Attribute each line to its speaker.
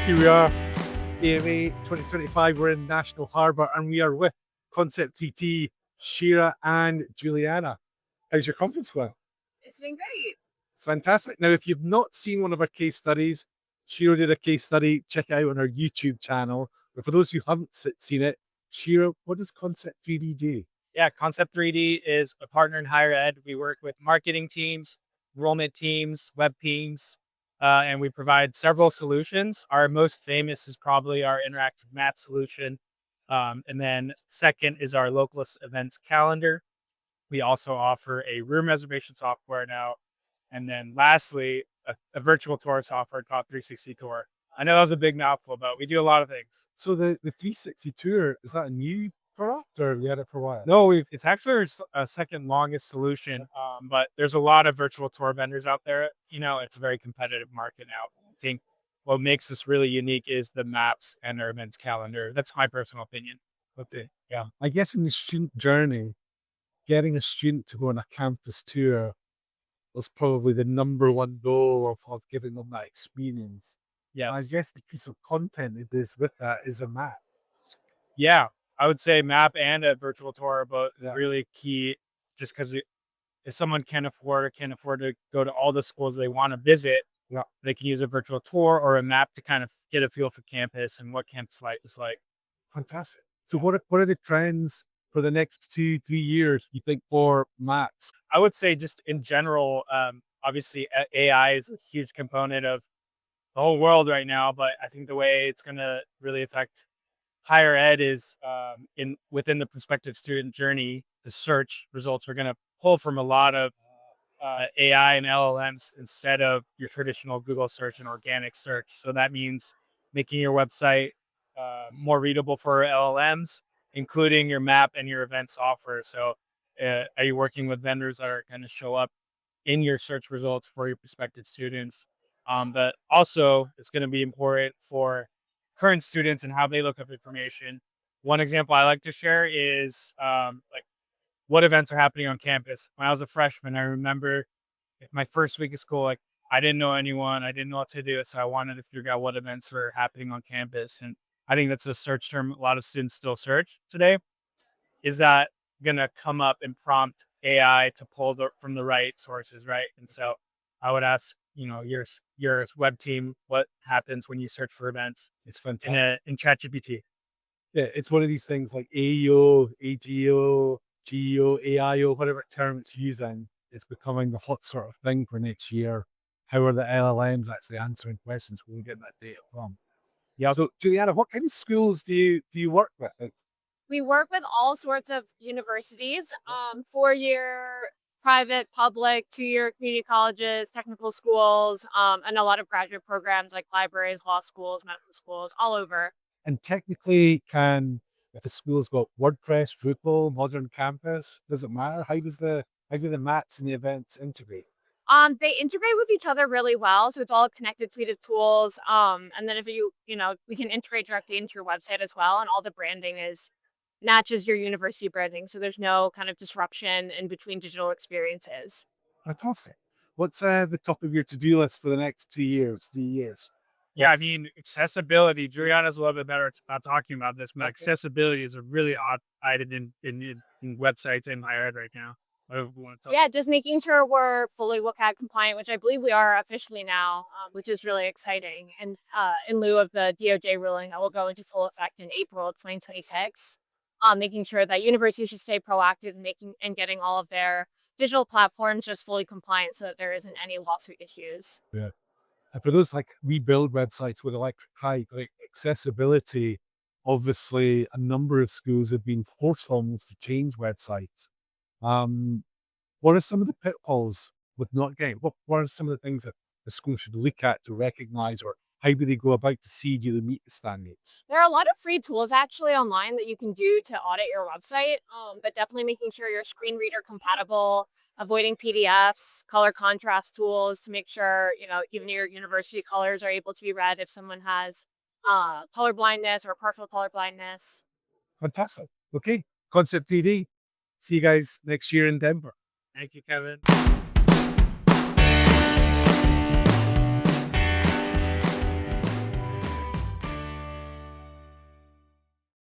Speaker 1: Here we are, AMA 2025. We're in National Harbour and we are with Concept3D, Shira and Juliana. How's your conference going?
Speaker 2: It's been great.
Speaker 1: Fantastic. Now, if you've not seen one of our case studies, Shira did a case study. Check it out on our YouTube channel. But for those who haven't seen it, Shira, what does Concept3D do?
Speaker 3: Yeah, Concept3D is a partner in higher ed. We work with marketing teams, enrollment teams, web teams, and we provide several solutions. Our most famous is probably our interactive map solution. And then second is our localist events calendar. We also offer a room reservation software now. And then lastly, a virtual tour software called 360 Tour. I know that was a big mouthful, but we do a lot of things.
Speaker 1: So the 360 Tour, is that a new product or have you had it for a while?
Speaker 3: No, it's actually a second longest solution, but there's a lot of virtual tour vendors out there. You know, it's a very competitive market now. I think what makes us really unique is the maps and our events calendar. That's my personal opinion.
Speaker 1: Okay.
Speaker 3: Yeah.
Speaker 1: I guess in the student journey, getting a student to go on a campus tour was probably the #1 goal of giving them that experience.
Speaker 3: Yeah.
Speaker 1: I guess the piece of content that is with that is a map.
Speaker 3: Yeah. I would say map and a virtual tour are both
Speaker 1: Yeah.
Speaker 3: really key, just because if someone can't afford to go to all the schools they want to visit,
Speaker 1: Yeah.
Speaker 3: they can use a virtual tour or a map to kind of get a feel for campus and what campus life is like.
Speaker 1: Fantastic. So what are the trends for the next 2-3 years, you think, for maps?
Speaker 3: I would say just in general, obviously AI is a huge component of the whole world right now, but I think the way it's going to really affect higher ed is within the prospective student journey, the search results are going to pull from a lot of AI and LLMs instead of your traditional Google search and organic search. So that means making your website more readable for LLMs, including your map and your event software. So are you working with vendors that are going to show up in your search results for your prospective students? But also it's going to be important for current students and how they look up information. One example I like to share is like what events are happening on campus. When I was a freshman, I remember my first week of school, like I didn't know anyone, I didn't know what to do. So I wanted to figure out what events were happening on campus. And I think that's a search term a lot of students still search today. Is that going to come up and prompt AI to pull from the right sources, right? And so I would ask, your web team, what happens when you search for events?
Speaker 1: It's fantastic.
Speaker 3: In ChatGPT.
Speaker 1: Yeah, it's one of these things like AEO, AGO, GEO, AIO, whatever term it's using, it's becoming the hot sort of thing for next year. How are the LLMs actually answering questions? Where we get that data from?
Speaker 3: Yeah.
Speaker 1: So, Juliana, what kind of schools do you work with?
Speaker 2: We work with all sorts of universities, 4-year private, public, 2-year community colleges, technical schools, and a lot of graduate programs like libraries, law schools, medical schools, all over.
Speaker 1: And technically, if a school's got WordPress, Drupal, Modern Campus, does it matter? How do the maps and the events integrate?
Speaker 2: They integrate with each other really well, so it's all a connected suite of tools. And then if we can integrate directly into your website as well, and all the branding matches your university branding, so there's no kind of disruption in between digital experiences.
Speaker 1: Fantastic. What's the top of your to-do list for the next 2 years, 3 years?
Speaker 3: Yeah, I mean, accessibility. Juliana's a little bit better about talking about this, but accessibility is a really odd item in websites in higher ed right now.
Speaker 2: Yeah, just making sure we're fully WCAG compliant, which I believe we are officially now, which is really exciting. And in lieu of the DOJ ruling that will go into full effect in April 2026, making sure that universities should stay proactive in getting all of their digital platforms just fully compliant so that there isn't any lawsuit issues.
Speaker 1: Yeah. And for those we build websites with electric type, like accessibility, obviously a number of schools have been forced almost to change websites. What are some of the pitfalls with not getting, what are some of the things that the school should look at to recognize, or how do they go about to see do they meet the standards?
Speaker 2: There are a lot of free tools actually online that you can do to audit your website, but definitely making sure you're screen reader compatible, avoiding PDFs, color contrast tools to make sure, even your university colors are able to be read if someone has color blindness or partial color blindness.
Speaker 1: Fantastic. Okay, Concept3D. See you guys next year in Denver.
Speaker 3: Thank you, Kevin.